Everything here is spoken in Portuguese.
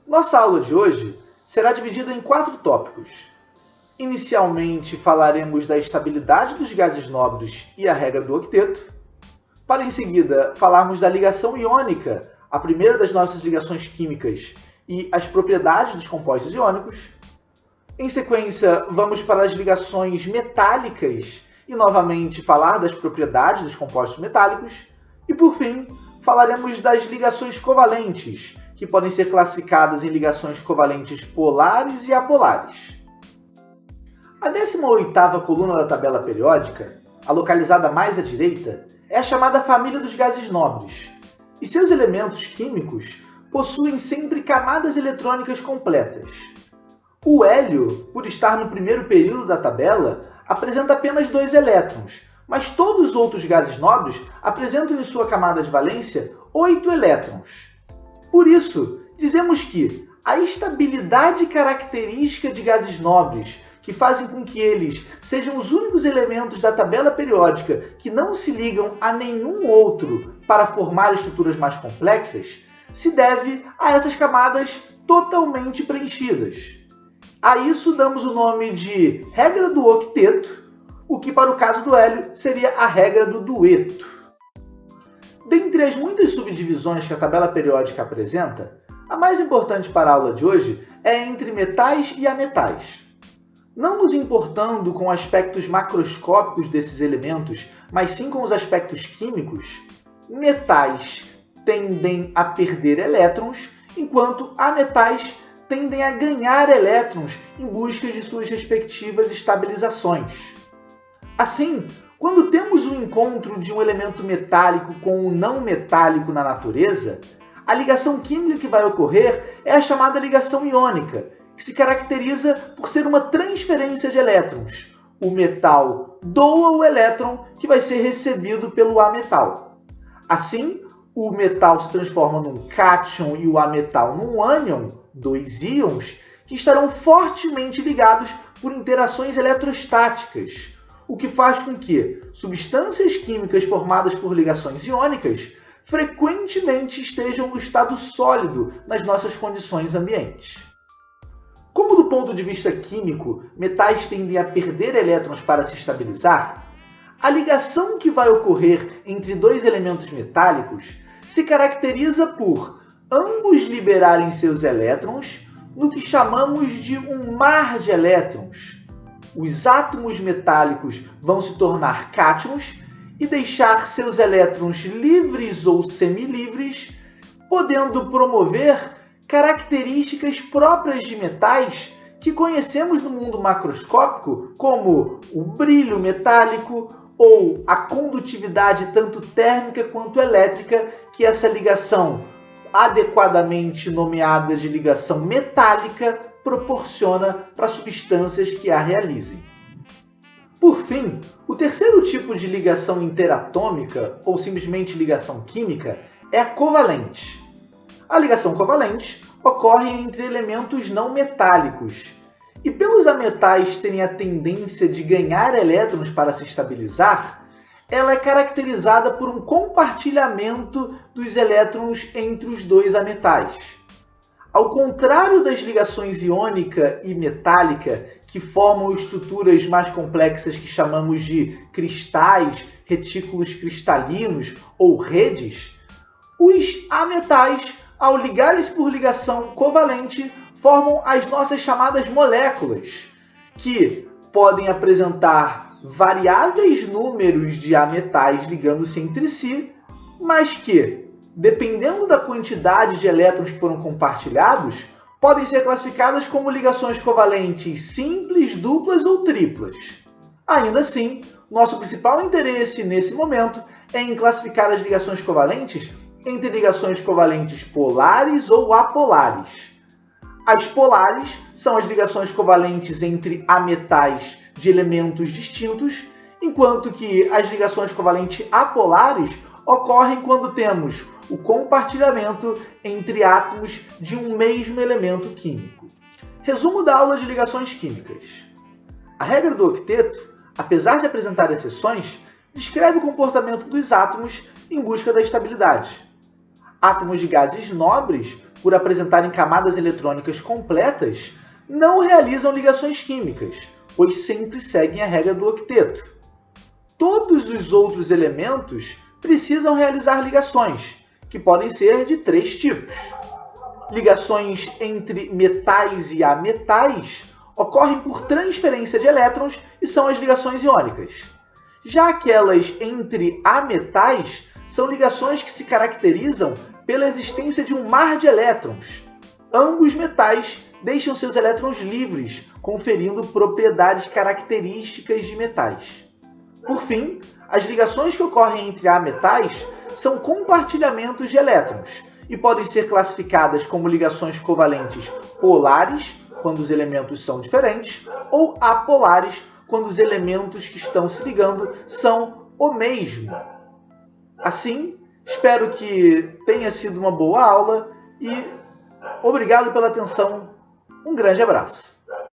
Nossa aula de hoje será dividida em 4 tópicos. Inicialmente falaremos da estabilidade dos gases nobres e a regra do octeto, para em seguida falarmos da ligação iônica, a primeira das nossas ligações químicas, e as propriedades dos compostos iônicos. Em sequência, vamos para as ligações metálicas e novamente falar das propriedades dos compostos metálicos. E por fim, falaremos das ligações covalentes, que podem ser classificadas em ligações covalentes polares e apolares. A 18ª coluna da tabela periódica, a localizada mais à direita, é a chamada família dos gases nobres, e seus elementos químicos possuem sempre camadas eletrônicas completas. O hélio, por estar no primeiro período da tabela, apresenta apenas 2 elétrons, mas todos os outros gases nobres apresentam em sua camada de valência 8 elétrons. Por isso, dizemos que a estabilidade característica de gases nobres, que fazem com que eles sejam os únicos elementos da tabela periódica que não se ligam a nenhum outro para formar estruturas mais complexas, se deve a essas camadas totalmente preenchidas. A isso damos o nome de regra do octeto, o que para o caso do hélio seria a regra do dueto. Dentre as muitas subdivisões que a tabela periódica apresenta, a mais importante para a aula de hoje é entre metais e ametais. Não nos importando com aspectos macroscópicos desses elementos, mas sim com os aspectos químicos, metais tendem a perder elétrons, enquanto ametais tendem a ganhar elétrons em busca de suas respectivas estabilizações. Assim, quando temos o encontro de um elemento metálico com um não metálico na natureza, a ligação química que vai ocorrer é a chamada ligação iônica, que se caracteriza por ser uma transferência de elétrons. O metal doa o elétron que vai ser recebido pelo ametal. Assim, o metal se transforma num cátion e o ametal num ânion, 2 íons, que estarão fortemente ligados por interações eletrostáticas, o que faz com que substâncias químicas formadas por ligações iônicas frequentemente estejam no estado sólido nas nossas condições ambientes. Como do ponto de vista químico, metais tendem a perder elétrons para se estabilizar, a ligação que vai ocorrer entre 2 elementos metálicos se caracteriza por ambos liberarem seus elétrons no que chamamos de um mar de elétrons. Os átomos metálicos vão se tornar cátions e deixar seus elétrons livres ou semilivres, podendo promover características próprias de metais que conhecemos no mundo macroscópico, como o brilho metálico ou a condutividade tanto térmica quanto elétrica, que essa ligação, adequadamente nomeada de ligação metálica, proporciona para substâncias que a realizem. Por fim, o terceiro tipo de ligação interatômica, ou simplesmente ligação química, é a covalente. A ligação covalente ocorre entre elementos não metálicos, e pelos ametais terem a tendência de ganhar elétrons para se estabilizar, ela é caracterizada por um compartilhamento dos elétrons entre os 2 ametais. Ao contrário das ligações iônica e metálica, que formam estruturas mais complexas que chamamos de cristais, retículos cristalinos ou redes, os ametais, ao ligarem-se por ligação covalente, formam as nossas chamadas moléculas, que podem apresentar variáveis números de ametais ligando-se entre si, mas que, dependendo da quantidade de elétrons que foram compartilhados, podem ser classificadas como ligações covalentes simples, duplas ou triplas. Ainda assim, nosso principal interesse nesse momento é em classificar as ligações covalentes entre ligações covalentes polares ou apolares. As polares são as ligações covalentes entre ametais de elementos distintos, enquanto que as ligações covalentes apolares ocorrem quando temos o compartilhamento entre átomos de um mesmo elemento químico. Resumo da aula de ligações químicas. A regra do octeto, apesar de apresentar exceções, descreve o comportamento dos átomos em busca da estabilidade. Átomos de gases nobres por apresentarem camadas eletrônicas completas, não realizam ligações químicas, pois sempre seguem a regra do octeto. Todos os outros elementos precisam realizar ligações, que podem ser de 3 tipos. Ligações entre metais e ametais ocorrem por transferência de elétrons e são as ligações iônicas. Já aquelas entre ametais são ligações que se caracterizam pela existência de um mar de elétrons. Ambos metais deixam seus elétrons livres, conferindo propriedades características de metais. Por fim, as ligações que ocorrem entre ametais são compartilhamentos de elétrons e podem ser classificadas como ligações covalentes polares, quando os elementos são diferentes, ou apolares, quando os elementos que estão se ligando são o mesmo. Assim, espero que tenha sido uma boa aula e obrigado pela atenção. Um grande abraço.